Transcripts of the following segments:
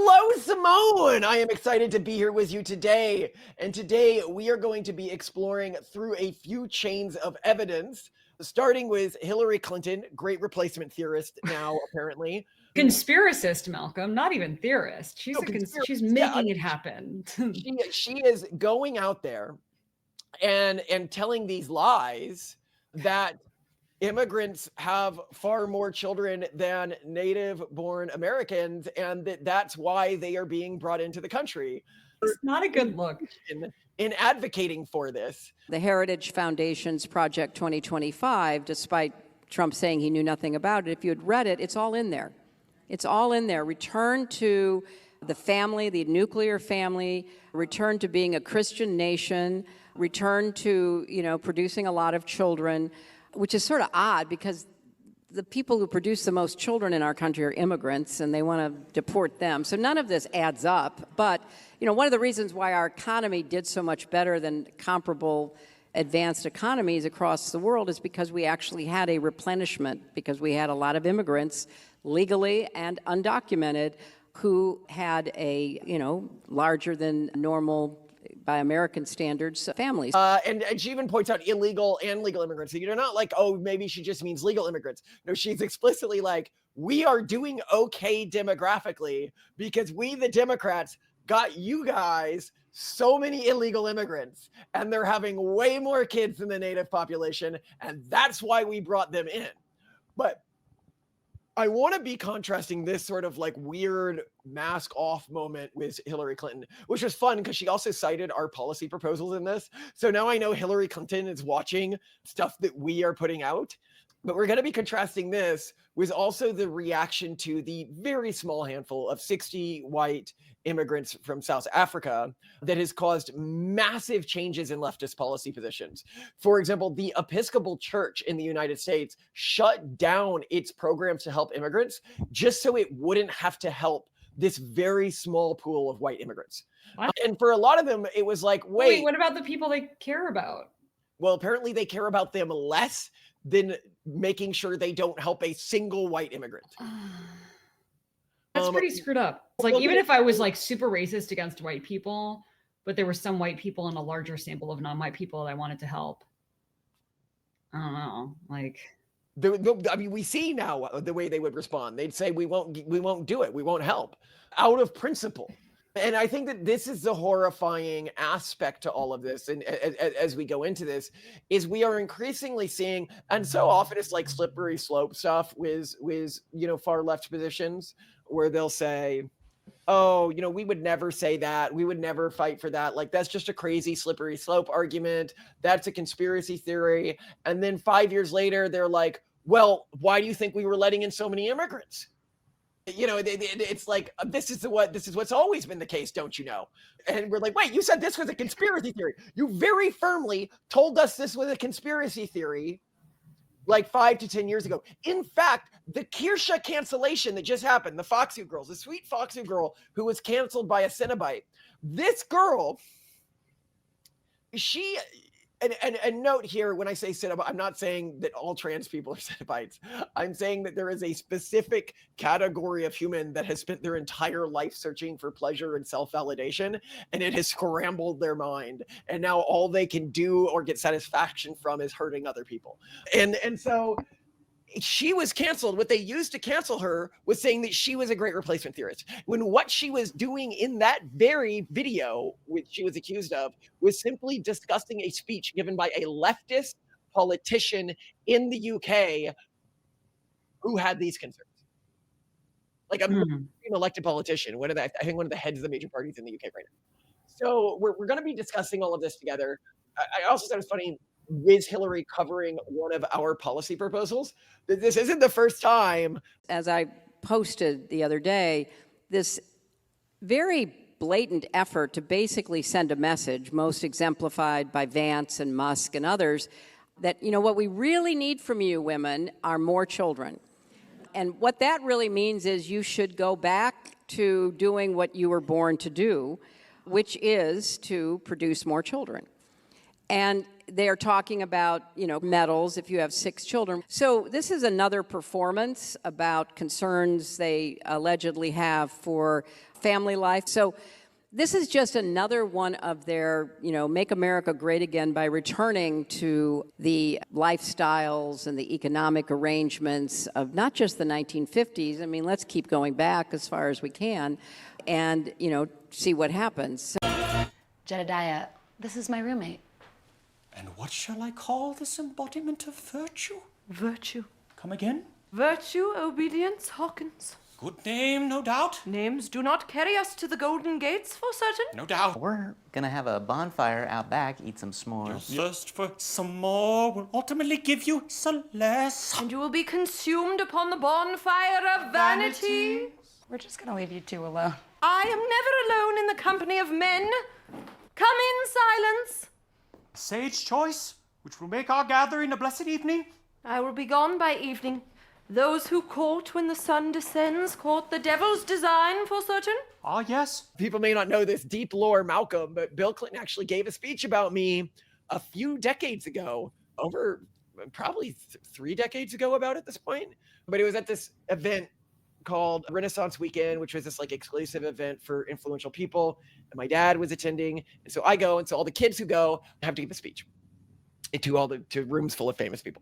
Hello, Simone! I am excited to be here with you today. And today we are going to be exploring through a few chains of evidence, starting with Hillary Clinton, great replacement theorist now, apparently. Conspiracist, Malcolm, not even theorist. She's she's making it happen. She is going out there and telling these lies that immigrants have far more children than native-born Americans, and that's why they are being brought into the country. It's not a good look. In advocating for this. The Heritage Foundation's Project 2025, despite Trump saying he knew nothing about it, if you had read it, it's all in there. It's all in there. Return to the family, the nuclear family, return to being a Christian nation, return to, producing a lot of children, which is sort of odd because the people who produce the most children in our country are immigrants, and they want to deport them. So none of this adds up. But, one of the reasons why our economy did so much better than comparable advanced economies across the world is because we actually had a replenishment, because we had a lot of immigrants, legally and undocumented, who had a, larger than normal, by American standards, families. And she even points out illegal and legal immigrants. So you're not like, oh, maybe she just means legal immigrants. No, she's explicitly like, we are doing okay demographically because we, the Democrats, got you guys so many illegal immigrants, and they're having way more kids than the native population, and that's why we brought them in. But I want to be contrasting this sort of like weird mask off moment with Hillary Clinton, which was fun because she also cited our policy proposals in this. So now I know Hillary Clinton is watching stuff that we are putting out. But we're going to be contrasting this with also the reaction to the very small handful of 60 white immigrants from South Africa that has caused massive changes in leftist policy positions. For example, the Episcopal Church in the United States shut down its programs to help immigrants just so it wouldn't have to help this very small pool of white immigrants. And for a lot of them, it was like, wait, what about the people they care about? Well, apparently they care about them less than making sure they don't help a single white immigrant. That's pretty screwed up. Like, even if I was like super racist against white people, but there were some white people in a larger sample of non-white people that I wanted to help. I don't know. Like, I mean, we see now the way they would respond. They'd say, we won't do it. We won't help out of principle. And I think that this is the horrifying aspect to all of this. And as we go into this, is we are increasingly seeing, and so often it's like slippery slope stuff with far left positions where they'll say, oh, we would never say that. We would never fight for that. Like, that's just a crazy slippery slope argument. That's a conspiracy theory. And then 5 years later, they're like, well, why do you think we were letting in so many immigrants? It's like, this is what's always been the case, don't you know? And we're like, wait, you said this was a conspiracy theory. You very firmly told us this was a conspiracy theory like 5 to 10 years ago. In fact, the Kirsha cancellation that just happened, the Foxu girls, the sweet Foxu girl who was canceled by a Cenobite, this girl, she... And note here, when I say Cenobite, I'm not saying that all trans people are Cenobites. I'm saying that there is a specific category of human that has spent their entire life searching for pleasure and self-validation, and it has scrambled their mind. And now all they can do or get satisfaction from is hurting other people. And so she was canceled. What they used to cancel her was saying that she was a great replacement theorist, when what she was doing in that very video, which she was accused of, was simply discussing a speech given by a leftist politician in the UK who had these concerns. Like a elected politician, I think one of the heads of the major parties in the UK right now. So we're going to be discussing all of this together. I also thought it was funny with Hillary covering one of our policy proposals. This isn't the first time. As I posted the other day, this very blatant effort to basically send a message, most exemplified by Vance and Musk and others, that, what we really need from you women are more children. And what that really means is you should go back to doing what you were born to do, which is to produce more children. And they're talking about, medals if you have 6 children. So this is another performance about concerns they allegedly have for family life. So this is just another one of their, make America great again by returning to the lifestyles and the economic arrangements of not just the 1950s. I mean, let's keep going back as far as we can and, see what happens. Jedediah, this is my roommate. And what shall I call this embodiment of virtue? Virtue. Come again? Virtue, obedience, Hawkins. Good name, no doubt. Names do not carry us to the Golden Gates, for certain. No doubt. We're gonna have a bonfire out back, eat some s'mores. Your thirst for some more will ultimately give you some less. And you will be consumed upon the bonfire of vanity. We're just gonna leave you two alone. I am never alone in the company of men. Come in, silence. Sage choice, which will make our gathering a blessed evening. I will be gone by evening. Those who court when the sun descends court the devil's design, for certain. Ah, yes. People may not know this deep lore, Malcolm, but Bill Clinton actually gave a speech about me a few decades ago, over probably 3 decades ago about at this point. But it was at this event called Renaissance Weekend, which was this like exclusive event for influential people. And my dad was attending. And so I go, and so all the kids who go have to give a speech to rooms full of famous people.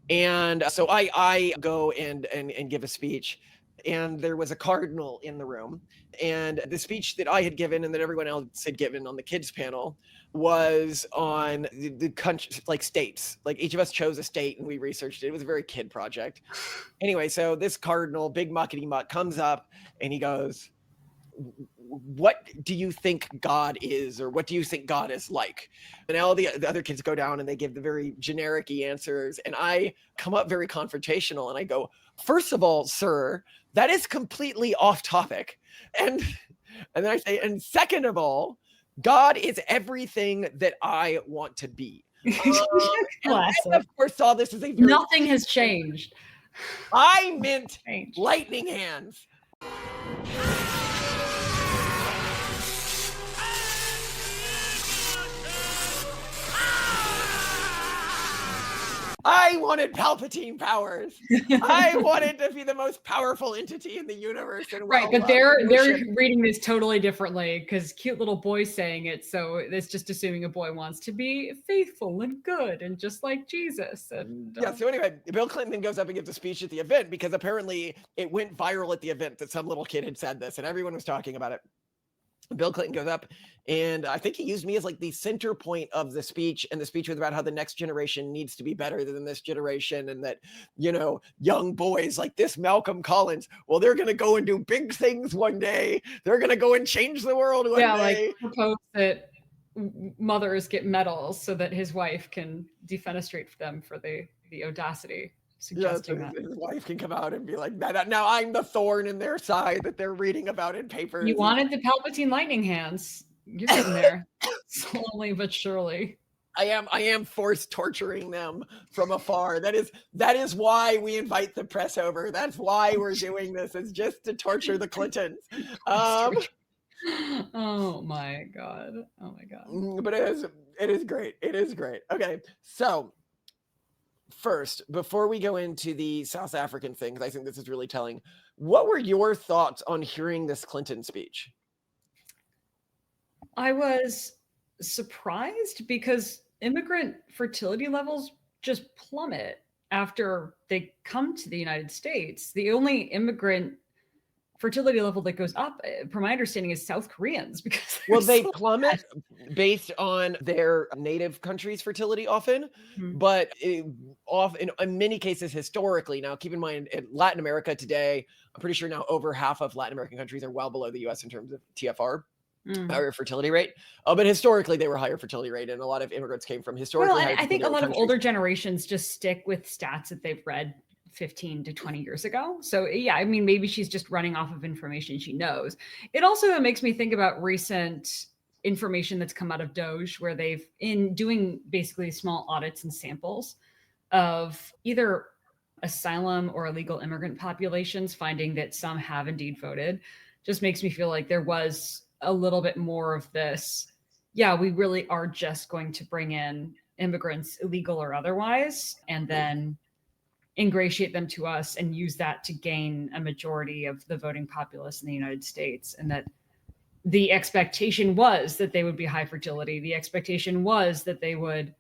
And so I go and give a speech, and there was a cardinal in the room, and the speech that I had given and that everyone else had given on the kids panel was on the country, like states. Like each of us chose a state and we researched it. It was a very kid project. Anyway, so this cardinal, big muckety muck, comes up and he goes, "What do you think God is, or what do you think God is like?" And all the other kids go down and they give the very generic-y answers. And I come up very confrontational and I go, "First of all, sir, that is completely off topic." And then I say, "And second of all, God is everything that I want to be." And I, of course, saw this as a very, nothing has changed. I meant lightning hands. I wanted Palpatine powers. I wanted to be the most powerful entity in the universe. And Right, but they're reading this totally differently because cute little boy saying it, so it's just assuming a boy wants to be faithful and good and just like Jesus. And yeah. So anyway, Bill Clinton then goes up and gives a speech at the event because apparently it went viral at the event that some little kid had said this, and everyone was talking about it. Bill Clinton goes up, and I think he used me as like the center point of the speech. And the speech was about how the next generation needs to be better than this generation. And that, young boys like this Malcolm Collins, well, they're going to go and do big things one day. They're going to go and change the world one day. Like propose that mothers get medals so that his wife can defenestrate them for the audacity. Suggesting that his wife can come out and be like, now I'm the thorn in their side that they're reading about in papers. You wanted the Palpatine lightning hands. You're getting there slowly but surely. I am force torturing them from afar. That is why we invite the press over. That's why we're doing this. It's just to torture the Clintons. Oh my god. But it is great. It is great. Okay, so first, before we go into the South African thing, because I think this is really telling, what were your thoughts on hearing this Clinton speech? I was surprised because immigrant fertility levels just plummet after they come to the United States. The only immigrant fertility level that goes up, from my understanding, is South Koreans, because they plummet based on their native country's fertility often, but in many cases historically. Now, keep in mind, in Latin America today, I'm pretty sure now over half of Latin American countries are well below the U.S. in terms of TFR. Higher fertility rate, but historically they were higher fertility rate, and a lot of immigrants came from historically. Well, and I think a lot of older generations just stick with stats that they've read 15 to 20 years ago. So yeah, I mean, maybe she's just running off of information she knows. It also makes me think about recent information that's come out of Doge, where they've, in doing basically small audits and samples of either asylum or illegal immigrant populations, finding that some have indeed voted, just makes me feel like there was a little bit more of this. Yeah, we really are just going to bring in immigrants, illegal or otherwise, and then ingratiate them to us and use that to gain a majority of the voting populace in the United States. And that the expectation was that they would be high fertility. The expectation was that they would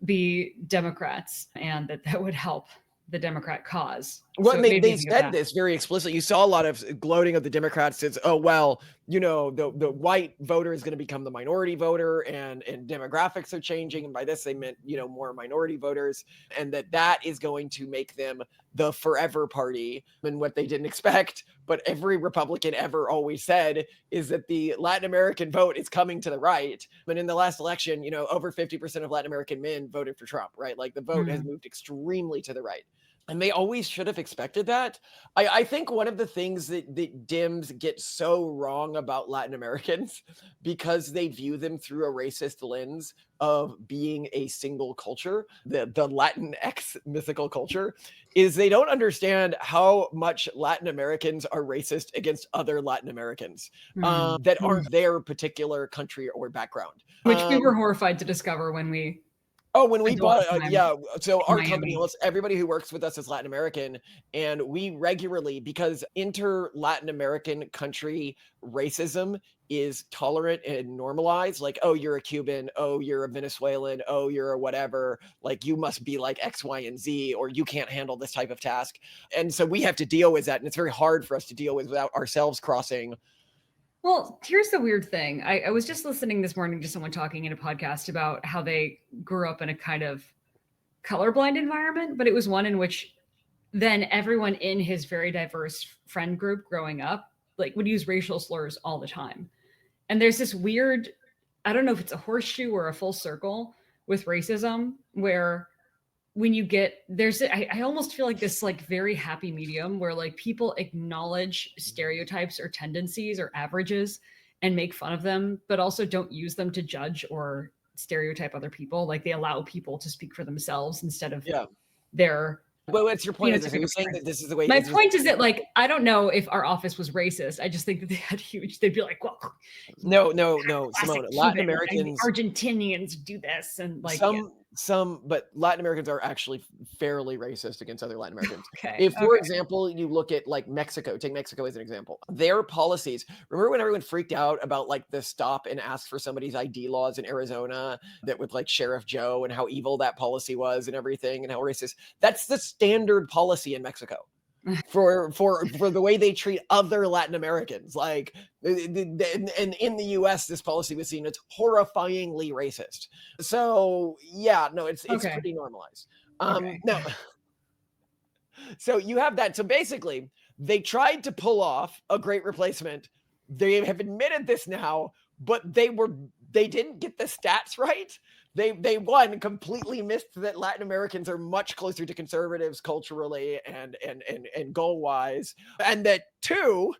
be Democrats and that would help the Democrat cause. Well, So they said this very explicitly. You saw a lot of gloating of the Democrats. It's, oh, well, you know, the white voter is going to become the minority voter, and demographics are changing. And by this, they meant, you know, more minority voters, and that is going to make them the forever party. And what they didn't expect, but every Republican ever always said, is that the Latin American vote is coming to the right. And in the last election, you know, over 50% of Latin American men voted for Trump, right? Like the vote has moved extremely to the right. And they always should have expected that. I think one of the things that Dems get so wrong about Latin Americans, because they view them through a racist lens of being a single culture, the Latinx mythical culture, is they don't understand how much Latin Americans are racist against other Latin Americans that aren't their particular country or background. Which we were horrified to discover when we when we bought, so our Miami. company, almost everybody who works with us is Latin American, and we regularly, because inter-Latin American country racism is tolerant and normalized, like, oh, you're a Cuban, oh, you're a Venezuelan, oh, you're a whatever, like, you must be like X, Y, and Z, or you can't handle this type of task. And so we have to deal with that, and it's very hard for us to deal with without ourselves crossing. Well, here's the weird thing. I was just listening this morning to someone talking in a podcast about how they grew up in a kind of colorblind environment, but it was one in which then everyone in his very diverse friend group growing up, like, would use racial slurs all the time. And there's this weird, I don't know if it's a horseshoe or a full circle with racism, where when you get I almost feel like this like very happy medium where like people acknowledge stereotypes or tendencies or averages and make fun of them, but also don't use them to judge or stereotype other people. Like they allow people to speak for themselves instead of their. Well, what's your point? Are you saying that this is the way? My point is that, like, I don't know if our office was racist. I just think that they had they'd be like, well, no, Simone, Latin Americans, Argentinians do this, and like but Latin Americans are actually fairly racist against other Latin Americans. Okay. If, for example, you look at like Mexico, take Mexico as an example, their policies, remember when everyone freaked out about like the stop and ask for somebody's ID laws in Arizona that with like Sheriff Joe and how evil that policy was and everything and how racist? That's the standard policy in Mexico. for the way they treat other Latin Americans. Like, and in the US, this policy was seen as horrifyingly racist. So yeah, no, it's pretty normalized. No. So you have that. So basically, they tried to pull off a great replacement. They have admitted this now, but they didn't get the stats right. They one completely missed that Latin Americans are much closer to conservatives culturally and goal wise, and that two,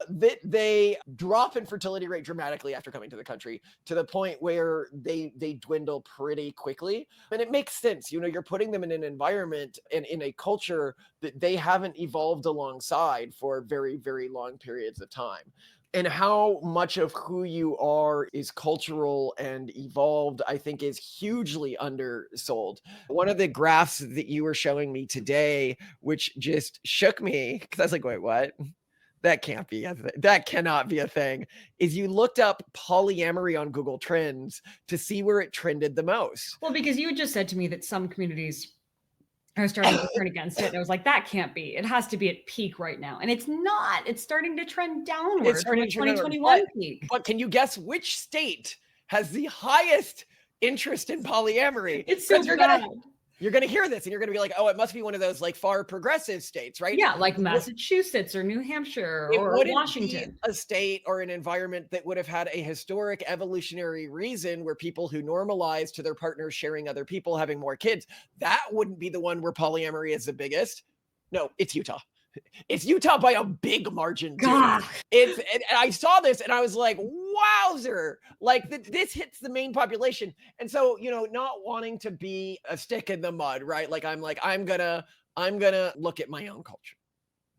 that they drop in fertility rate dramatically after coming to the country to the point where they dwindle pretty quickly. And it makes sense, you know, you're putting them in an environment and in a culture that they haven't evolved alongside for very, very long periods of time. And how much of who you are is cultural and evolved, I think, is hugely undersold. One of the graphs that you were showing me today, which just shook me, because I was like, wait, what? That can't be that cannot be a thing, is you looked up polyamory on Google Trends to see where it trended the most. Well, because you had just said to me that some communities are starting to turn against it. And I was like, that can't be. It has to be at peak right now. And it's not. It's starting to trend downward. It's starting from 2021 peak. But can you guess which state has the highest interest in polyamory? It's so bad. You're going to hear this and you're going to be like, oh, it must be one of those like far progressive states, right? Yeah, like Massachusetts or New Hampshire or Washington. Be a state or an environment that would have had a historic evolutionary reason where people who normalize to their partners sharing other people, having more kids, that wouldn't be the one where polyamory is the biggest. No, it's Utah. It's Utah by a big margin. God. And I saw this and I was like, wowzer, like this hits the main population. And so, you know, not wanting to be a stick in the mud, right? Like, I'm gonna look at my own culture,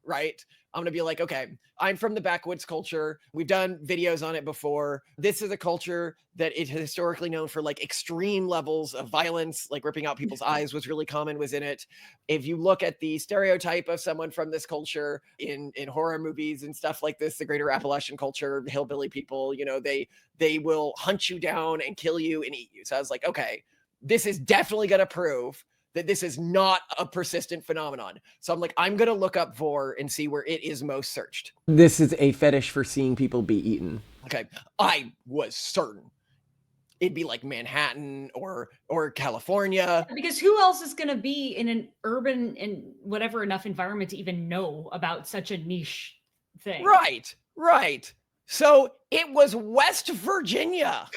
right? I'm going to be like, okay, I'm from the backwoods culture. We've done videos on it before. This is a culture that is historically known for like extreme levels of violence, like ripping out people's eyes was really common, was in it. If you look at the stereotype of someone from this culture in horror movies and stuff like this, the greater Appalachian culture, hillbilly people, you know, they will hunt you down and kill you and eat you. So I was like, okay, this is definitely going to prove that this is not a persistent phenomenon. So I'm like, I'm going to look up vor and see where it is most searched. This is a fetish for seeing people be eaten. Okay. I was certain it'd be like Manhattan or California. Because who else is going to be in an urban and whatever enough environment to even know about such a niche thing? Right. So it was West Virginia.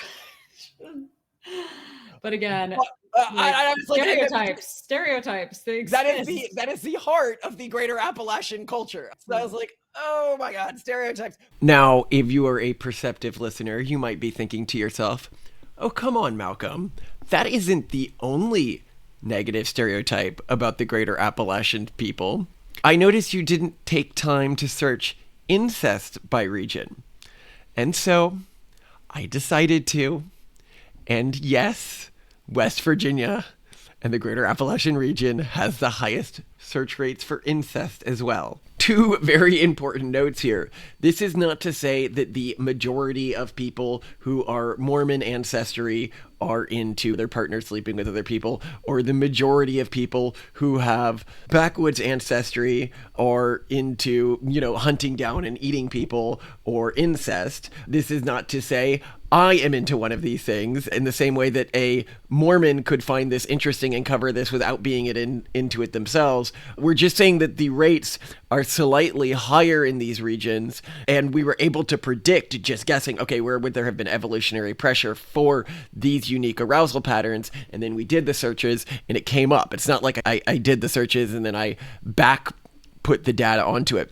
But again, I was like, stereotypes. They that is the heart of the greater Appalachian culture. So I was like, oh my God, stereotypes. Now, if you are a perceptive listener, you might be thinking to yourself, oh, come on, Malcolm. That isn't the only negative stereotype about the greater Appalachian people. I noticed you didn't take time to search incest by region. And so I decided to. And yes, West Virginia and the greater Appalachian region has the highest search rates for incest as well. Two very important notes here. This is not to say that the majority of people who are Mormon ancestry are into their partner sleeping with other people, or the majority of people who have backwoods ancestry are into, hunting down and eating people or incest. This is not to say I am into one of these things in the same way that a Mormon could find this interesting and cover this without being into it themselves. We're just saying that the rates are slightly higher in these regions, and we were able to predict, just guessing, okay, where would there have been evolutionary pressure for these unique arousal patterns? And then we did the searches and it came up. It's not like I did the searches and then I put the data onto it.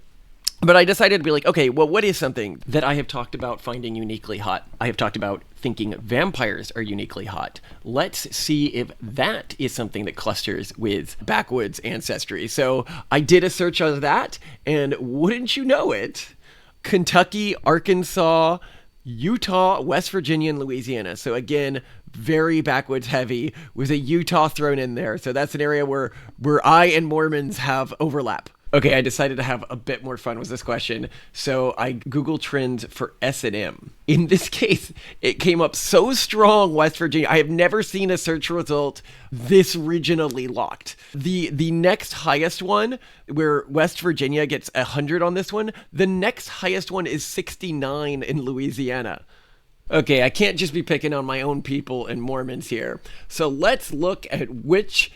But I decided to be like, okay, well, what is something that I have talked about finding uniquely hot? I have talked about thinking vampires are uniquely hot. Let's see if that is something that clusters with backwoods ancestry. So I did a search of that, and wouldn't you know it, Kentucky, Arkansas, Utah, West Virginia, and Louisiana. So again, very backwoods heavy with a Utah thrown in there. So that's an area where I and Mormons have overlap. Okay, I decided to have a bit more fun with this question, so I Google Trends for S&M. In this case, it came up so strong, West Virginia. I have never seen a search result this regionally locked. The next highest one, where West Virginia gets 100 on this one, the next highest one is 69 in Louisiana. Okay, I can't just be picking on my own people and Mormons here. So let's look at which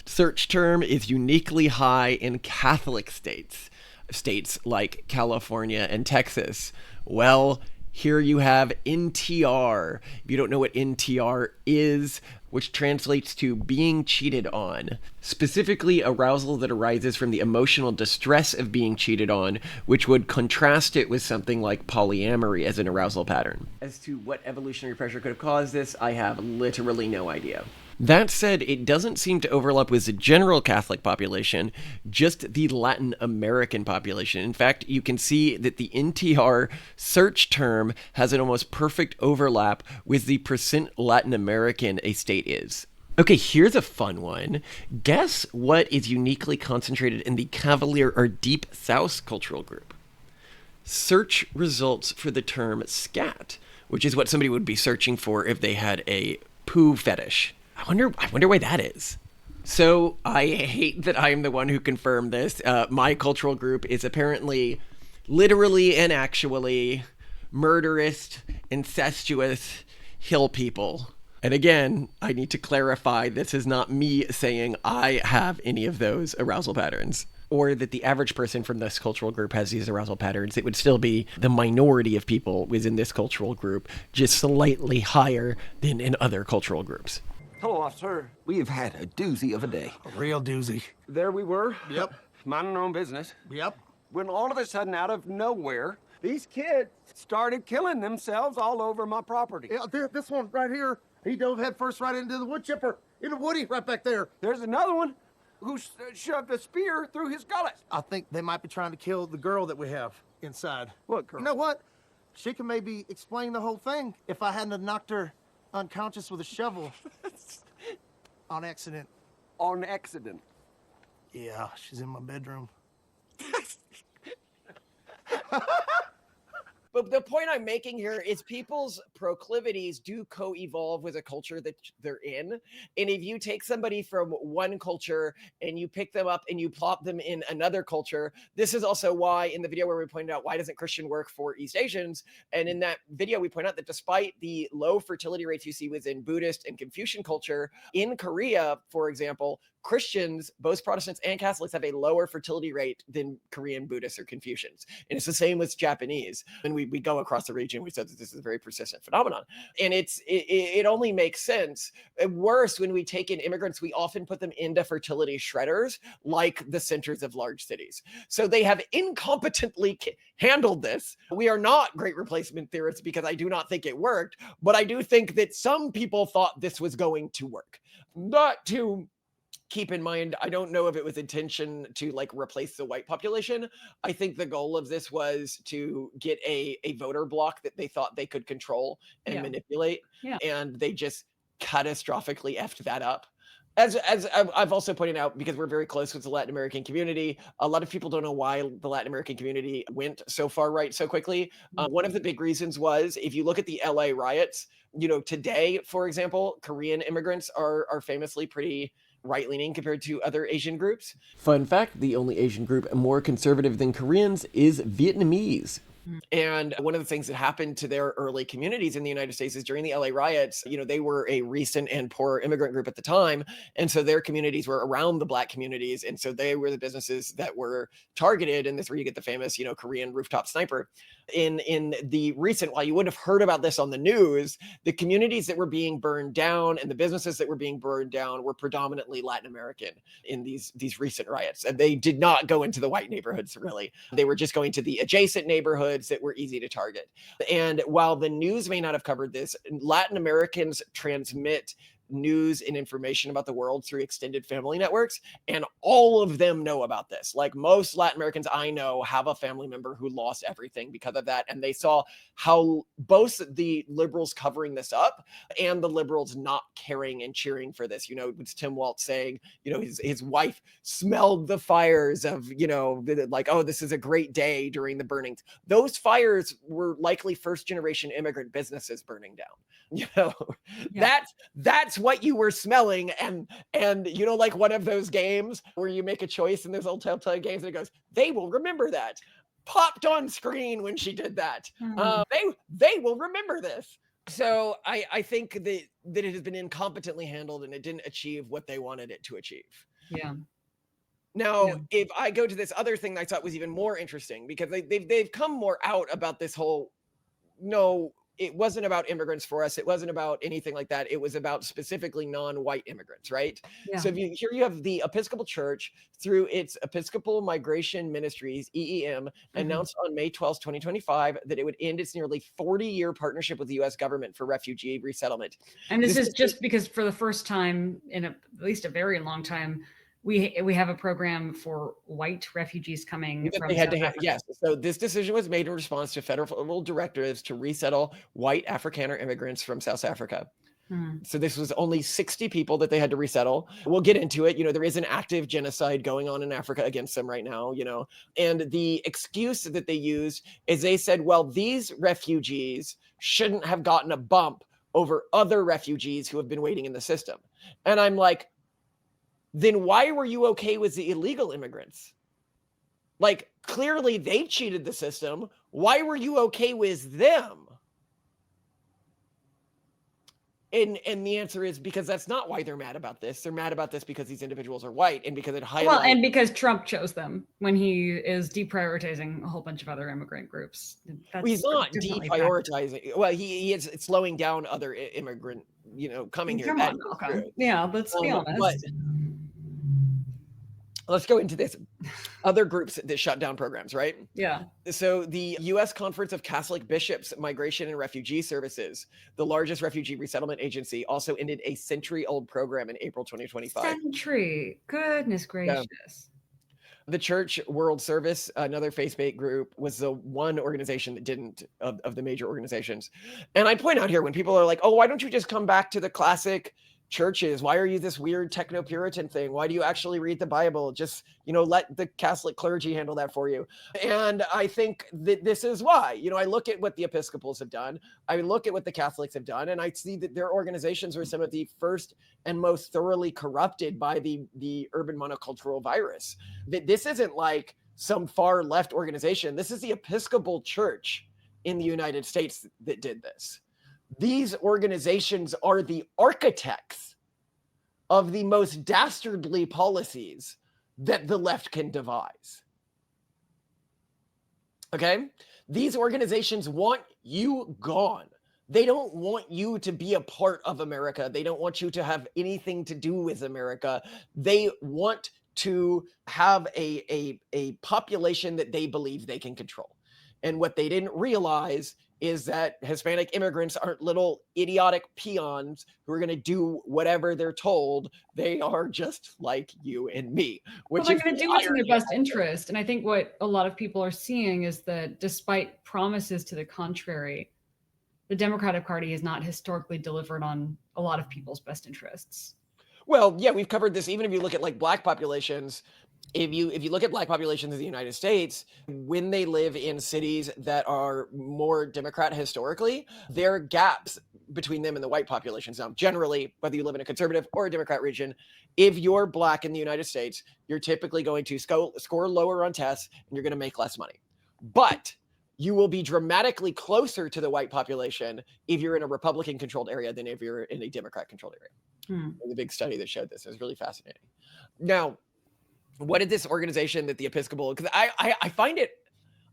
search term is uniquely high in Catholic states like California and Texas. Well, here you have NTR. If you don't know what NTR is, which translates to being cheated on, specifically arousal that arises from the emotional distress of being cheated on, which would contrast it with something like polyamory as an arousal pattern. As to what evolutionary pressure could have caused this, I have literally no idea. That said, it doesn't seem to overlap with the general Catholic population, just the Latin American population. In fact, you can see that the NTR search term has an almost perfect overlap with the percent Latin American a state is. Okay, here's a fun one. Guess what is uniquely concentrated in the Cavalier or Deep South cultural group? Search results for the term scat, which is what somebody would be searching for if they had a poo fetish. I wonder why that is. So I hate that I'm the one who confirmed this. My cultural group is apparently, literally and actually, murderous, incestuous hill people. And again, I need to clarify, this is not me saying I have any of those arousal patterns, or that the average person from this cultural group has these arousal patterns. It would still be the minority of people within this cultural group, just slightly higher than in other cultural groups. Hello, officer. We have had a doozy of a day. A real doozy. There we were. Yep. Minding our own business. Yep. When all of a sudden, out of nowhere, these kids started killing themselves all over my property. Yeah, this one right here, he dove head first right into the wood chipper, in the woody right back there. There's another one who shoved a spear through his gullet. I think they might be trying to kill the girl that we have inside. What girl? You know what? She can maybe explain the whole thing if I hadn't have knocked her unconscious with a shovel on accident. On accident? Yeah, she's in my bedroom. But the point I'm making here is people's proclivities do co-evolve with a culture that they're in. And if you take somebody from one culture and you pick them up and you plop them in another culture, this is also why in the video where we pointed out, why doesn't Christian work for East Asians? And in that video, we point out that despite the low fertility rates you see within Buddhist and Confucian culture, in Korea, for example, Christians, both Protestants and Catholics, have a lower fertility rate than Korean Buddhists or Confucians. And it's the same with Japanese. When we go across the region, we said that this is a very persistent phenomenon. And it only makes sense. Worse, when we take in immigrants, we often put them into fertility shredders, like the centers of large cities. So they have incompetently handled this. We are not great replacement theorists because I do not think it worked, but I do think that some people thought this was going to work. Not to keep in mind, I don't know if it was intention to like replace the white population. I think the goal of this was to get a voter bloc that they thought they could control and manipulate. Yeah. And they just catastrophically effed that up. As I've also pointed out, because we're very close with the Latin American community, a lot of people don't know why the Latin American community went so far right so quickly. One of the big reasons was, if you look at the LA riots, you know, today, for example, Korean immigrants are famously pretty right-leaning compared to other Asian groups. Fun fact, the only Asian group more conservative than Koreans is Vietnamese. And one of the things that happened to their early communities in the United States is during the LA riots, you know, they were a recent and poor immigrant group at the time. And so their communities were around the Black communities. And so they were the businesses that were targeted. And this is where you get the famous, you know, Korean rooftop sniper. In the recent, while you wouldn't have heard about this on the news, the communities that were being burned down and the businesses that were being burned down were predominantly Latin American in these recent riots. And they did not go into the white neighborhoods, really. They were just going to the adjacent neighborhoods that were easy to target. And while the news may not have covered this, Latin Americans transmit news and information about the world through extended family networks, and all of them know about this. Like most Latin Americans I know have a family member who lost everything because of that, and they saw how both the liberals covering this up and the liberals not caring and cheering for this. You know, it's Tim Waltz saying, you know, his wife smelled the fires of, you know, like, oh, this is a great day during the burnings. Those fires were likely first generation immigrant businesses burning down. You know, that's what you were smelling. And you know, like one of those games where you make a choice in those old Telltale games and it goes, they will remember that. Popped on screen when she did that. They will remember this. So I think that it has been incompetently handled and it didn't achieve what they wanted it to achieve. Yeah. Now, if I go to this other thing that I thought was even more interesting, because they've come more out about this whole, no, it wasn't about immigrants for us. It wasn't about anything like that. It was about specifically non-white immigrants, right? Yeah. So here you have the Episcopal Church through its Episcopal Migration Ministries, EEM, announced on May 12th, 2025, that it would end its nearly 40-year partnership with the U.S. government for refugee resettlement. And this is just because for the first time in at least a very long time, we have a program for white refugees coming from South Africa. Yes. So this decision was made in response to federal directives to resettle white Afrikaner immigrants from South Africa. So this was only 60 people that they had to resettle. We'll get into it. You know, there is an active genocide going on in Africa against them right now, you know, and the excuse that they used is they said, well, these refugees shouldn't have gotten a bump over other refugees who have been waiting in the system. And I'm like, then why were you okay with the illegal immigrants? Like, clearly they cheated the system. Why were you okay with them? And the answer is because that's not why they're mad about this. They're mad about this because these individuals are white and because it highlights. Well, and because Trump chose them when he is deprioritizing a whole bunch of other immigrant groups. He's not deprioritizing. Well, he is slowing down other immigrant, you know, coming here. Come on, Malcolm. Yeah, let's be honest. let's go into this other groups that shut down programs, right? Yeah. So the U.S. Conference of Catholic Bishops, Migration and Refugee Services, the largest refugee resettlement agency, also ended a century-old program in April 2025. Century. Goodness gracious. Yeah. The Church World Service, another faith-based group, was the one organization that didn't, of the major organizations. And I point out here, when people are like, oh, why don't you just come back to the classic churches? Why are you this weird techno-Puritan thing? Why do you actually read the Bible? Just, let the Catholic clergy handle that for you. And I think that this is why. I look at what the Episcopals have done. I look at what the Catholics have done, and I see that their organizations were some of the first and most thoroughly corrupted by the urban monocultural virus. That this isn't like some far left organization. This is the Episcopal Church in the United States that did this. These organizations are the architects of the most dastardly policies that the left can devise. Okay? These organizations want you gone. They don't want you to be a part of America. They don't want you to have anything to do with America. They want to have a population that they believe they can control. And what they didn't realize is that Hispanic immigrants aren't little idiotic peons who are going to do whatever they're told. They are just like you and me. Well, they're going to do what's in their best interest. And I think what a lot of people are seeing is that despite promises to the contrary, the Democratic Party has not historically delivered on a lot of people's best interests. Well, yeah, we've covered this. Even if you look at like Black populations, if you look at Black populations in the United States, when they live in cities that are more Democrat historically, there are gaps between them and the white populations. Now, generally, whether you live in a conservative or a Democrat region, if you're Black in the United States, you're typically going to score lower on tests and you're going to make less money. But you will be dramatically closer to the white population if you're in a Republican-controlled area than if you're in a Democrat-controlled area. The big study that showed this is really fascinating. Now, what did this organization that the Episcopal, because I find it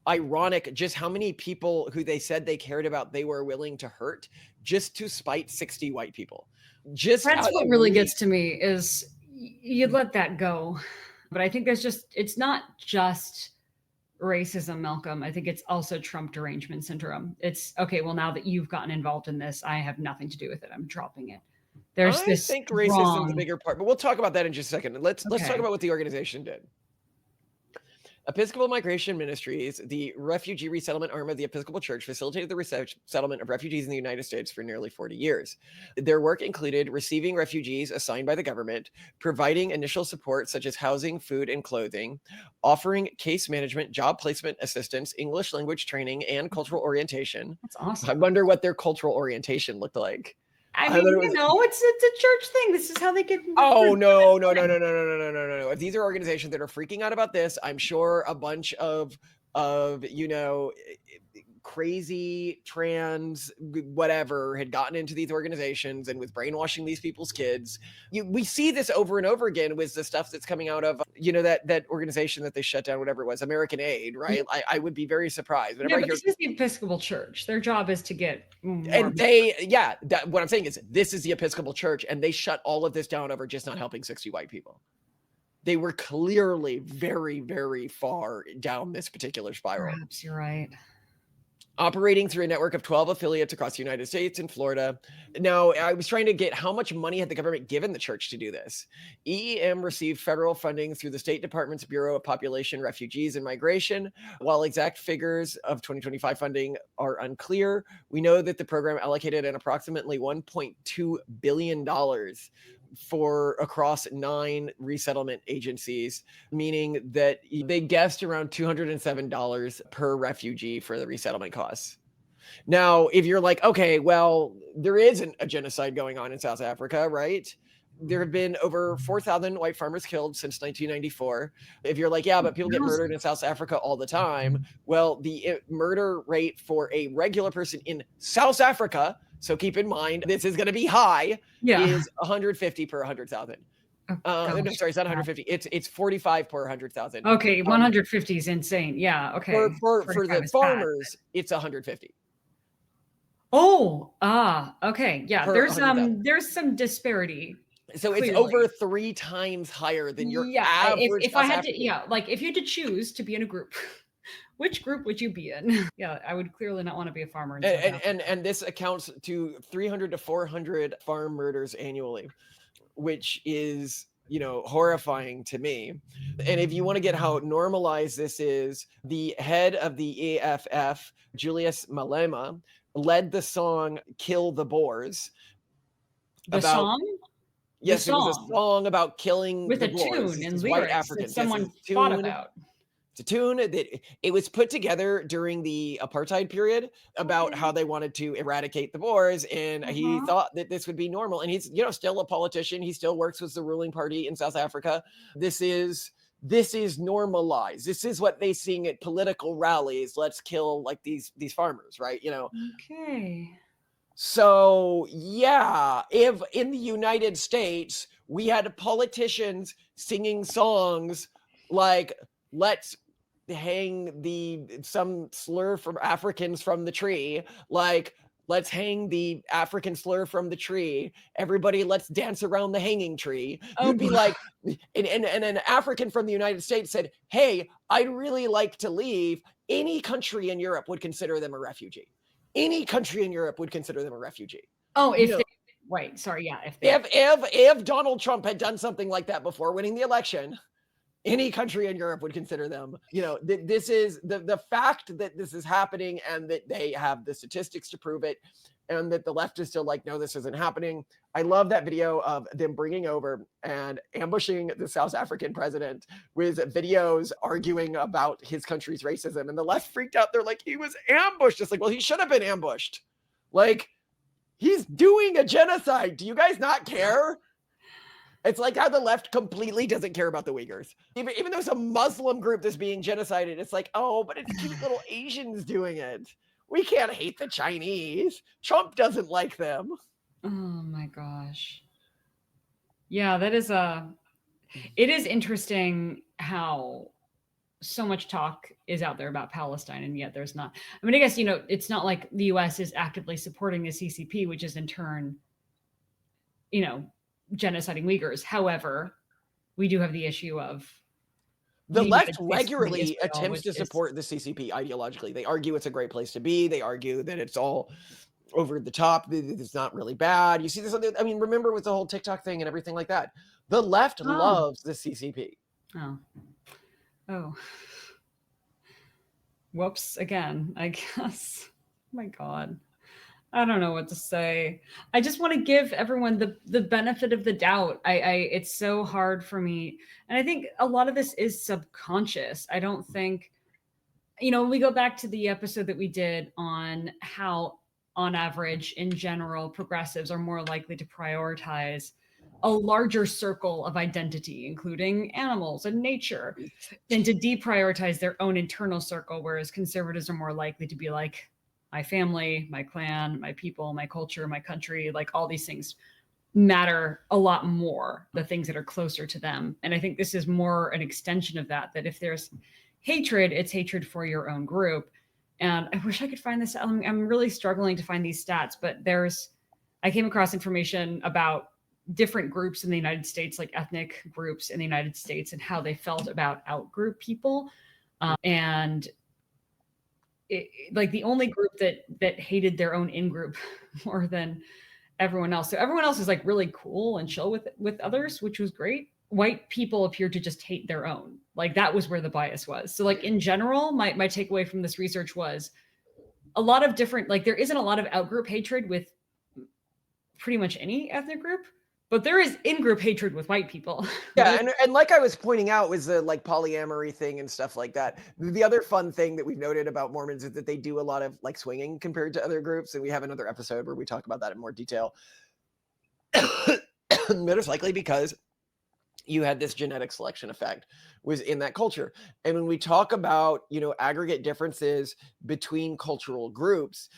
ironic just how many people who they said they cared about they were willing to hurt just to spite 60 white people. That's what really gets to me is you let that go. But I think it's not just racism, Malcolm. I think it's also Trump derangement syndrome. It's okay, well, now that you've gotten involved in this, I have nothing to do with it. I'm dropping it. I think racism is the bigger part, but we'll talk about that in just a second. Let's talk about what the organization did. Episcopal Migration Ministries, the refugee resettlement arm of the Episcopal Church, facilitated the resettlement of refugees in the United States for nearly 40 years. Their work included receiving refugees assigned by the government, providing initial support such as housing, food, and clothing, offering case management, job placement assistance, English language training, and cultural orientation. That's awesome. I wonder what their cultural orientation looked like. I mean, it's a church thing. This is how they get. Oh, no. If these are organizations that are freaking out about this, I'm sure a bunch of crazy trans whatever had gotten into these organizations and was brainwashing these people's kids. We see this over and over again with the stuff that's coming out of that organization that they shut down, whatever it was, American Aid, right? I would be very surprised. But this is the Episcopal Church. Their job is to get more. And what I'm saying is this is the Episcopal Church, and they shut all of this down over just not helping 60 white people. They were clearly very, very far down this particular spiral. Perhaps you're right. Operating through a network of 12 affiliates across the United States and Florida. Now, I was trying to get how much money had the government given the church to do this. EEM received federal funding through the State Department's Bureau of Population, Refugees, and Migration. While exact figures of 2025 funding are unclear, we know that the program allocated an approximately $1.2 billion for across 9 resettlement agencies, meaning that they guessed around $207 per refugee for the resettlement costs. Now, if you're like, okay, well, there isn't a genocide going on in South Africa, right? There have been over 4,000 white farmers killed since 1994. If you're like, yeah, but people get murdered in South Africa all the time. Well, the murder rate for a regular person in South Africa, so keep in mind, this is going to be high, is 150 per 100,000. No, sorry, it's not 150. It's 45 per 100,000. Okay, 150 is insane. Yeah, okay. For the farmers, it's 150. Oh, okay. Yeah, there's some disparity. So it's Clearly. over 3 times higher than your average. If I had to, African. like if you had to choose to be in a group, which group would you be in? Yeah, I would clearly not want to be a farmer in South Africa. And this accounts to 300 to 400 farm murders annually, which is, you know, horrifying to me. And if you want to get how normalized this is, the head of the EFF, Julius Malema, led the song "Kill the Boers." The song? Yes, The it was a song. song about killing With the a Boers. tune and These lyrics white that Africans. someone Yes, thought tune. about. It's a tune that it was put together during the apartheid period about how they wanted to eradicate the Boers, and he thought that this would be normal. And he's, you know, still a politician. He still works with the ruling party in South Africa. This is normalized. This is what they sing at political rallies. Let's kill like these farmers, right? You know. Okay. So yeah, if in the United States we had politicians singing songs like "Let's hang some slur from Africans from the tree," like "Let's hang the African slur from the tree. Everybody, let's dance around the hanging tree." You'd be like, and an African from the United States said, "Hey, I'd really like to leave." Any country in Europe would consider them a refugee. Any country in Europe would consider them a refugee. Oh, if You know, right, sorry, yeah. if Donald Trump had done something like that before winning the election, any country in Europe would consider them. You know, this is the fact that this is happening, and that they have the statistics to prove it, and that the left is still like, no, this isn't happening. I love that video of them bringing over and ambushing the South African president with videos arguing about his country's racism. And the left freaked out. They're like, he was ambushed. It's like, well, he should have been ambushed. Like, he's doing a genocide. Do you guys not care? It's like how the left completely doesn't care about the Uyghurs. Even though it's a Muslim group that's being genocided, it's like, oh, but it's cute little Asians doing it. We can't hate the Chinese. Trump doesn't like them. Oh my gosh. Yeah, it is interesting how so much talk is out there about Palestine, and yet there's not. I mean, I guess, you know, it's not like the US is actively supporting the CCP, which is in turn, you know, genociding Uyghurs. However, we do have the issue of the left United States regularly Israel, attempts which to is- support the CCP ideologically. They argue it's a great place to be. They argue that it's all over the top. It's not really bad. You see this. I mean, remember with the whole TikTok thing and everything like that. The left loves the CCP. Oh. Whoops again, I guess. Oh my God. I don't know what to say. I just want to give everyone the benefit of the doubt. It's so hard for me. And I think a lot of this is subconscious. I don't think, you know, when we go back to the episode that we did on how, on average, in general, progressives are more likely to prioritize a larger circle of identity, including animals and nature, than to deprioritize their own internal circle, whereas conservatives are more likely to be like, my family, my clan, my people, my culture, my country, like all these things matter a lot more, the things that are closer to them. And I think this is more an extension of that if there's hatred, it's hatred for your own group. And I wish I could find this. I'm really struggling to find these stats, but I came across information about different groups in the United States, like ethnic groups in the United States, and how they felt about out-group people. Like the only group that hated their own in-group more than everyone else. So everyone else is like really cool and chill with others, which was great. White people appeared to just hate their own. Like that was where the bias was. So like in general, my takeaway from this research was a lot of different, like there isn't a lot of out-group hatred with pretty much any ethnic group, but there is in-group hatred with white people. Yeah, and like I was pointing out was the like polyamory thing and stuff like that. The other fun thing that we've noted about Mormons is that they do a lot of like swinging compared to other groups, and we have another episode where we talk about that in more detail. Most likely because you had this genetic selection effect was in that culture. And when we talk about, you know, aggregate differences between cultural groups,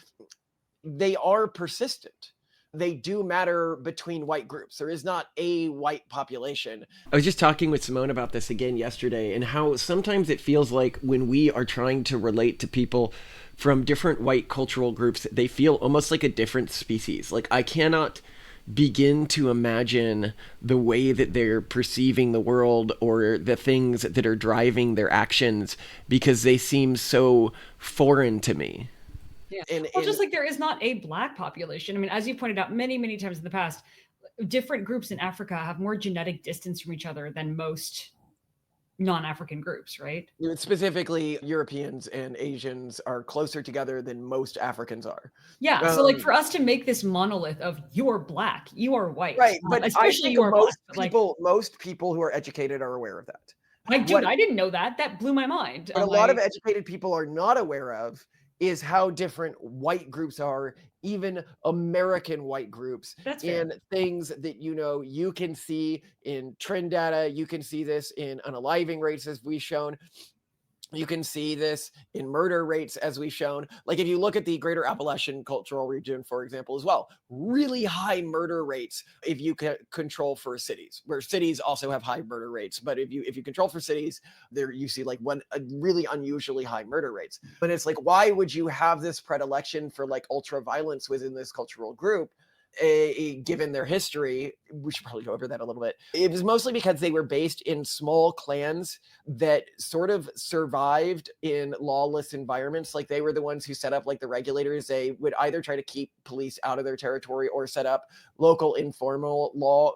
they are persistent. They do matter between white groups. There is not a white population. I was just talking with Simone about this again yesterday, and how sometimes it feels like when we are trying to relate to people from different white cultural groups, they feel almost like a different species. Like I cannot begin to imagine the way that they're perceiving the world or the things that are driving their actions, because they seem so foreign to me. Yeah. Well, just like there is not a Black population. I mean, as you pointed out many, many times in the past, different groups in Africa have more genetic distance from each other than most non-African groups, right? Specifically, Europeans and Asians are closer together than most Africans are. Yeah, so like for us to make this monolith of you're Black, you are white, right? But especially you are most Black, people, most people who are educated are aware of that. Like, dude, I didn't know that. That blew my mind. What a lot of educated people are not aware of is how different white groups are, even American white groups, in things that, you know, you can see in trend data. You can see this in unaliving rates, as we've shown. You can see this in murder rates, as we've shown. Like if you look at the Greater Appalachian Cultural Region, for example, as well, really high murder rates if you can control for cities, where cities also have high murder rates. But if you control for cities, there you see like really unusually high murder rates. But it's like, why would you have this predilection for like ultra violence within this cultural group? Given their history, we should probably go over that a little bit. It was mostly because they were based in small clans that sort of survived in lawless environments. Like they were the ones who set up like the regulators. They would either try to keep police out of their territory or set up local informal law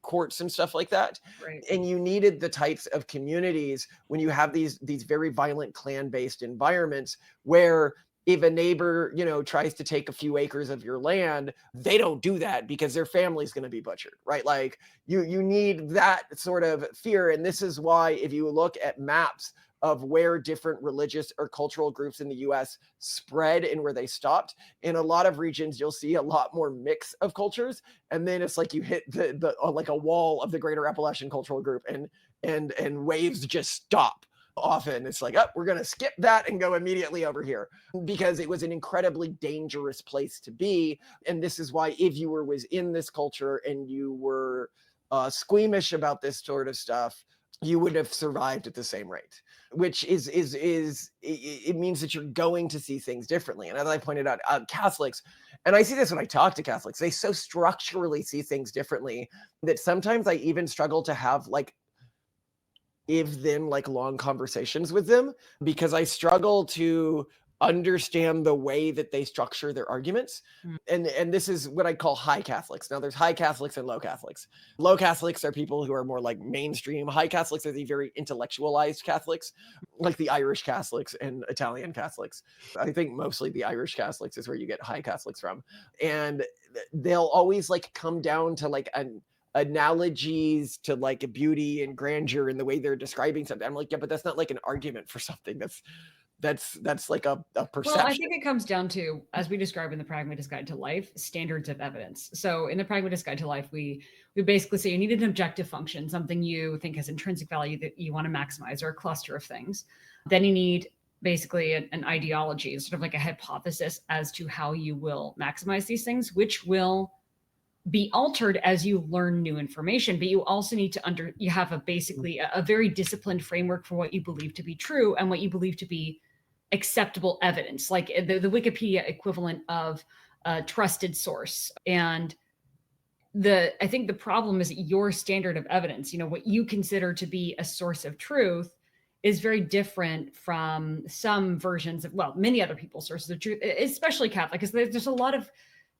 courts and stuff like that. Right. And you needed the types of communities when you have these very violent clan-based environments where if a neighbor, you know, tries to take a few acres of your land, they don't do that because their family's going to be butchered, right? Like you need that sort of fear. And this is why if you look at maps of where different religious or cultural groups in the US spread and where they stopped, in a lot of regions, you'll see a lot more mix of cultures. And then it's like you hit the like a wall of the Greater Appalachian Cultural Group and waves just stop. Often it's like, oh, we're going to skip that and go immediately over here, because it was an incredibly dangerous place to be. And this is why if you was in this culture and you were squeamish about this sort of stuff, you would have survived at the same rate, which it means that you're going to see things differently. And as I pointed out, Catholics, and I see this when I talk to Catholics, they so structurally see things differently that sometimes I even struggle to have like long conversations with them, because I struggle to understand the way that they structure their arguments. And this is what I call high Catholics. Now there's high Catholics and low Catholics. Low Catholics are people who are more like mainstream. High Catholics are the very intellectualized Catholics, like the Irish Catholics and Italian Catholics. I think mostly the Irish Catholics is where you get high Catholics from. And they'll always like come down to like analogies to like beauty and grandeur in the way they're describing something. I'm like, yeah, but that's not like an argument for something. That's like a perception. Well, I think it comes down to, as we describe in the Pragmatist Guide to Life, standards of evidence. So in the Pragmatist Guide to Life, we basically say you need an objective function, something you think has intrinsic value that you want to maximize, or a cluster of things. Then you need basically an ideology, sort of like a hypothesis as to how you will maximize these things, which will be altered as you learn new information. But you also need to you have a very disciplined framework for what you believe to be true and what you believe to be acceptable evidence, like the Wikipedia equivalent of a trusted source. And I think the problem is that your standard of evidence, you know, what you consider to be a source of truth, is very different from some versions of, well, many other people's sources of truth, especially Catholic, because there's a lot of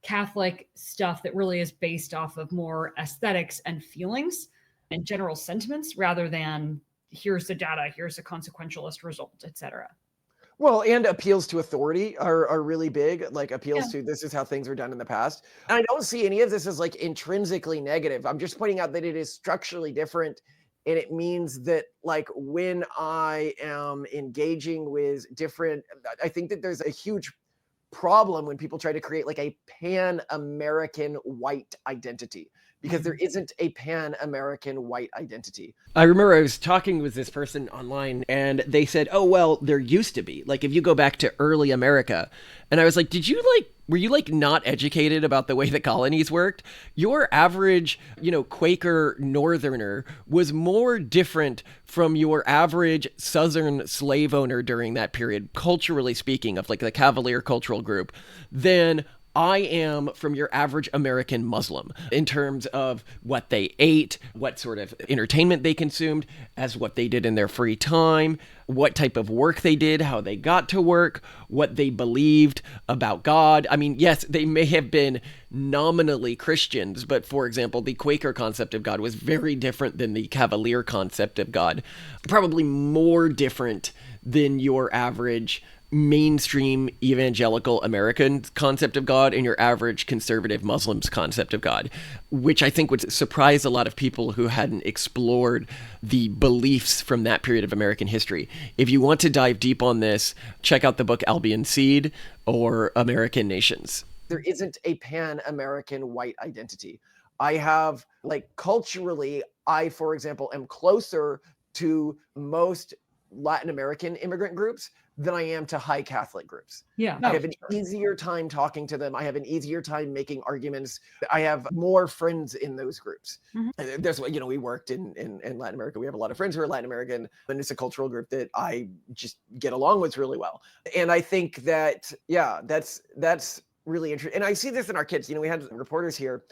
Catholic stuff that really is based off of more aesthetics and feelings and general sentiments, rather than here's the data, here's a consequentialist result, etc. Well, and appeals to authority are really big, like appeals to this is how things were done in the past. And I don't see any of this as like intrinsically negative. I'm just pointing out that it is structurally different. And it means that like when I am engaging with different, I think that there's a huge problem when people try to create like a pan-American white identity, because there isn't a pan-American white identity. I remember I was talking with this person online and they said, oh, well, there used to be, like, if you go back to early America. And I was like, were you like not educated about the way the colonies worked? Your average, Quaker Northerner was more different from your average Southern slave owner during that period, culturally speaking, of like the Cavalier cultural group, than I am from your average American Muslim in terms of what they ate, what sort of entertainment they consumed, as what they did in their free time, what type of work they did, how they got to work, what they believed about God. I mean, yes, they may have been nominally Christians, but for example, the Quaker concept of God was very different than the Cavalier concept of God, probably more different than your average mainstream evangelical American concept of God and your average conservative Muslim's concept of God, which I think would surprise a lot of people who hadn't explored the beliefs from that period of American history. If you want to dive deep on this, check out the book Albion Seed or American Nations. There isn't a pan-American white identity. I have, like, culturally, I, for example, am closer to most Latin American immigrant groups than I am to high Catholic groups. Yeah. I have an easier time talking to them. I have an easier time making arguments. I have more friends in those groups. That's what, we worked in Latin America. We have a lot of friends who are Latin American, and it's a cultural group that I just get along with really well. And I think that, that's really interesting. And I see this in our kids. We had reporters here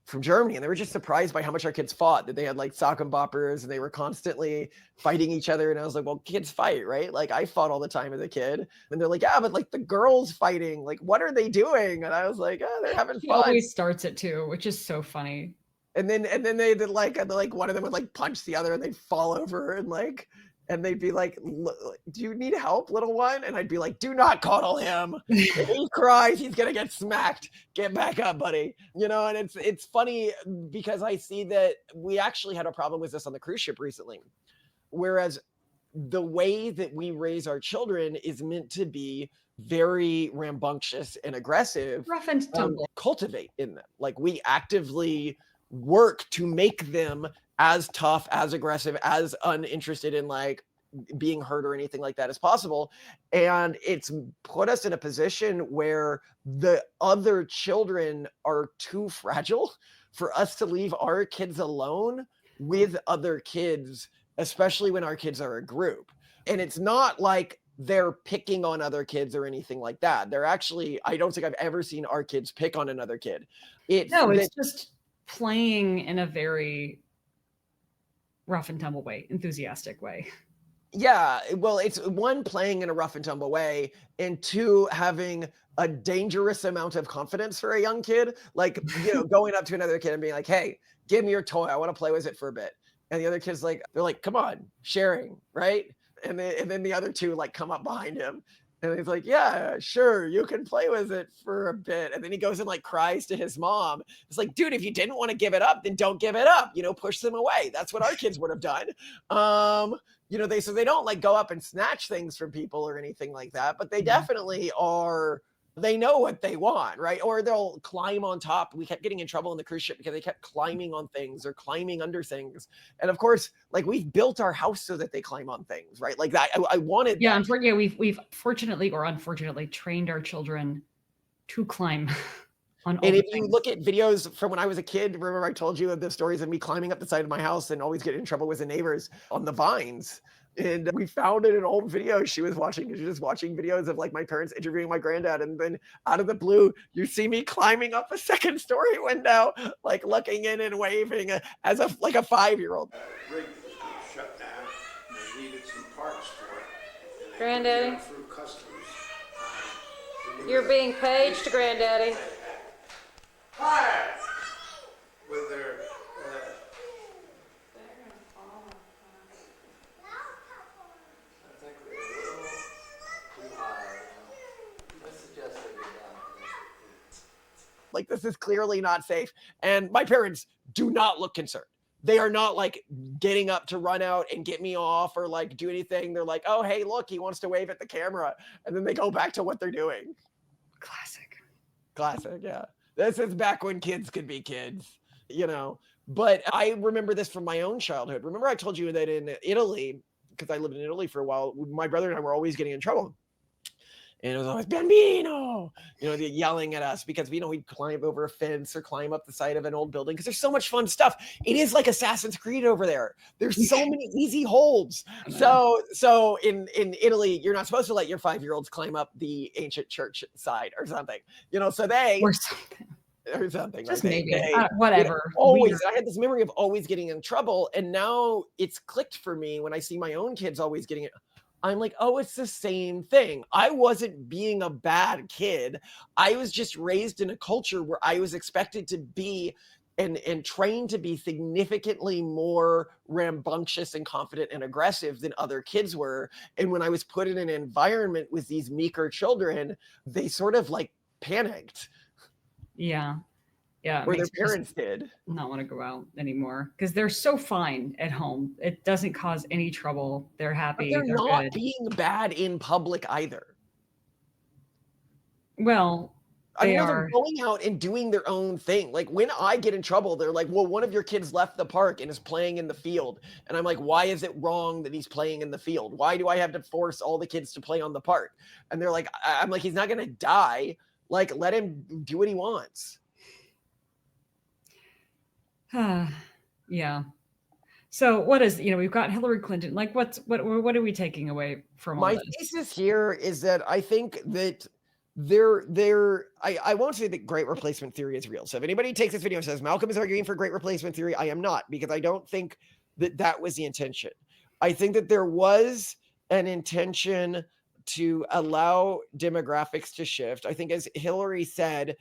from Germany, and they were just surprised by how much our kids fought, that they had like sock and boppers and they were constantly fighting each other. And I was like, well, kids fight, right? Like, I fought all the time as a kid. And they're like, yeah, but like the girls fighting, like, what are they doing? And I was like, oh, they're having fun. It always starts it too, which is so funny. And then they did like one of them would like punch the other and they'd fall over and they'd be like, do you need help, little one? And I'd be like, do not coddle him. If he cries, he's going to get smacked. Get back up, buddy. And it's funny because I see that we actually had a problem with this on the cruise ship recently. Whereas the way that we raise our children is meant to be very rambunctious and aggressive. Rough and tumble. Cultivate in them. Like, we actively work to make them as tough, as aggressive, as uninterested in like being hurt or anything like that as possible. And it's put us in a position where the other children are too fragile for us to leave our kids alone with other kids, especially when our kids are a group. And it's not like they're picking on other kids or anything like that. They're actually, I don't think I've ever seen our kids pick on another kid. It's just playing in a very rough and tumble way, enthusiastic way. Yeah, well, it's one, playing in a rough and tumble way, and two, having a dangerous amount of confidence for a young kid. Like, going up to another kid and being like, hey, give me your toy. I want to play with it for a bit. And the other kid's like, they're like, come on, sharing, right? And then the other two like come up behind him. And he's like, yeah, sure, you can play with it for a bit. And then he goes and like cries to his mom. It's like, dude, if you didn't want to give it up, then don't give it up. Push them away. That's what our kids would have done. They don't like go up and snatch things from people or anything like that, but they definitely are. They know what they want, right? Or they'll climb on top. We kept getting in trouble on the cruise ship because they kept climbing on things or climbing under things. And of course, like, we've built our house so that they climb on things, right? Like that. I wanted. Yeah, unfortunately, we've fortunately or unfortunately trained our children to climb on all. And if you look at videos from when I was a kid, remember I told you of the stories of me climbing up the side of my house and always getting in trouble with the neighbors on the vines. And we found in an old video she was just watching videos of like my parents interviewing my granddad. And then out of the blue, you see me climbing up a second story window, like looking in and waving as a 5-year-old. Rig shut down. They needed some parts for it. Granddaddy, Through customs. you're being paged, Granddaddy. Hi! With their like, this is clearly not safe. And my parents do not look concerned. They are not like getting up to run out and get me off or like do anything. They're like, oh, hey, look, he wants to wave at the camera. And then they go back to what they're doing. Classic. Yeah. This is back when kids could be kids, But I remember this from my own childhood. Remember I told you that in Italy, because I lived in Italy for a while, my brother and I were always getting in trouble. And it was always Bambino, they're yelling at us because we'd climb over a fence or climb up the side of an old building because there's so much fun stuff. It is like Assassin's Creed over there. There's so many easy holds. So in Italy, you're not supposed to let your 5-year-olds climb up the ancient church side or something, so they or something. Just like maybe whatever. Always, I had this memory of always getting in trouble, and now it's clicked for me when I see my own kids always getting it. I'm like, oh, it's the same thing. I wasn't being a bad kid. I was just raised in a culture where I was expected to be and trained to be significantly more rambunctious and confident and aggressive than other kids were. And when I was put in an environment with these meeker children, they sort of like panicked. Yeah. Or their parents did not want to go out anymore because they're so fine at home. It doesn't cause any trouble. They're happy. But they're not good. being bad in public either. Well, they're going out and doing their own thing. Like when I get in trouble, they're like, well, one of your kids left the park and is playing in the field. And I'm like, why is it wrong that he's playing in the field? Why do I have to force all the kids to play on the park? And they're like, I'm like, he's not going to die. Like, let him do what he wants. Yeah. So what is, we've got Hillary Clinton. Like what are we taking away from all my this? thesis here is that I think that I won't say that great replacement theory is real. So if anybody takes this video and says Malcolm is arguing for great replacement theory, I am not, because I don't think that was the intention. I think that there was an intention to allow demographics to shift. I think, as Hillary said,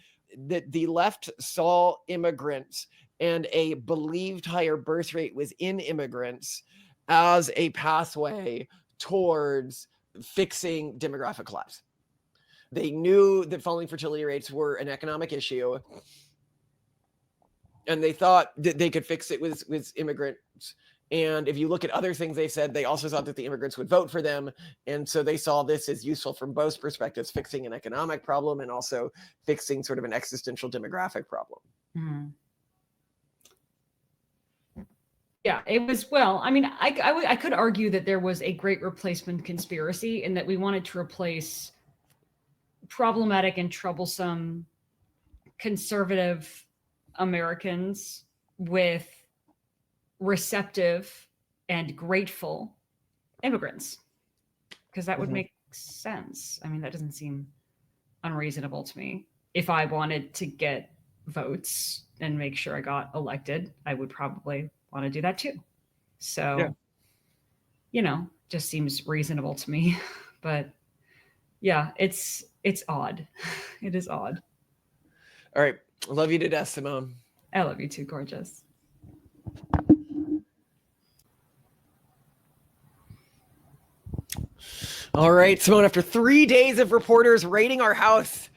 that the left saw immigrants and a believed higher birth rate within immigrants as a pathway towards fixing demographic collapse. They knew that falling fertility rates were an economic issue, and they thought that they could fix it with immigrants. And if you look at other things they said, they also thought that the immigrants would vote for them. And so they saw this as useful from both perspectives, fixing an economic problem and also fixing sort of an existential demographic problem. Mm-hmm. Yeah, it was, well, I mean, I could argue that there was a great replacement conspiracy in that we wanted to replace problematic and troublesome conservative Americans with receptive and grateful immigrants, because that would make sense. I mean, that doesn't seem unreasonable to me. If I wanted to get votes and make sure I got elected, I would probably want to do that too. So, just seems reasonable to me. But yeah, it's odd. It is odd. All right. I love you to death, Simone. I love you too, gorgeous. All right, Simone, after 3 days of reporters raiding our house,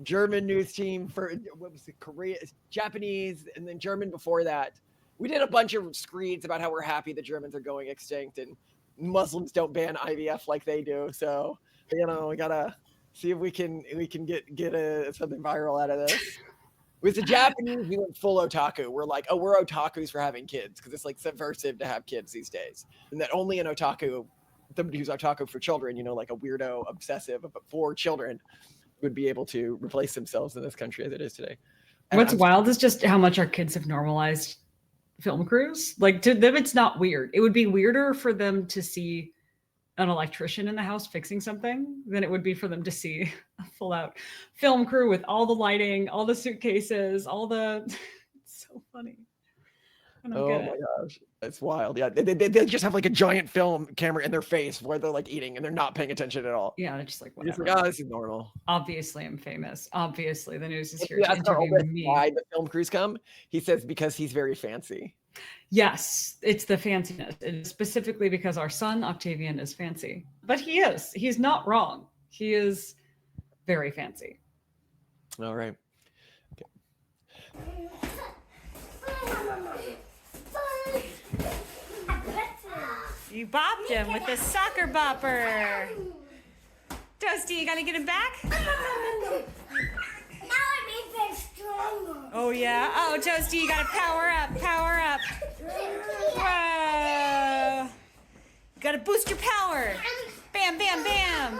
German news team for, what was it, Korea, Japanese, and then German before that, we did a bunch of screeds about how we're happy the Germans are going extinct and Muslims don't ban IVF like they do. So, we gotta see if we can get something viral out of this. With the Japanese, we went full otaku. We're like, oh, we're otakus for having kids because it's like subversive to have kids these days. And that only an otaku, somebody who's otaku for children, like a weirdo, obsessive, but for children, would be able to replace themselves in this country as it is today. What's wild is just how much our kids have normalized film crews. Like, to them, it's not weird. It would be weirder for them to see an electrician in the house fixing something than it would be for them to see a full-out film crew with all the lighting, all the suitcases, all the... It's so funny. Oh my gosh, that's wild. Yeah, they just have like a giant film camera in their face where they're like eating and they're not paying attention at all. Yeah, they're just like, whatever. Just like, oh, this is normal. Obviously, I'm famous. Obviously, the news is here Yeah, to interview me. Why the film crews come? He says because he's very fancy. Yes, it's the fanciness. It's specifically because our son, Octavian, is fancy. But he is. He's not wrong. He is very fancy. All right. You bopped him with the soccer bopper. Toasty, you gotta get him back? Now I'm even stronger. Oh, yeah? Oh, Toasty, you gotta power up, power up. Whoa. You gotta boost your power. Bam, bam, bam.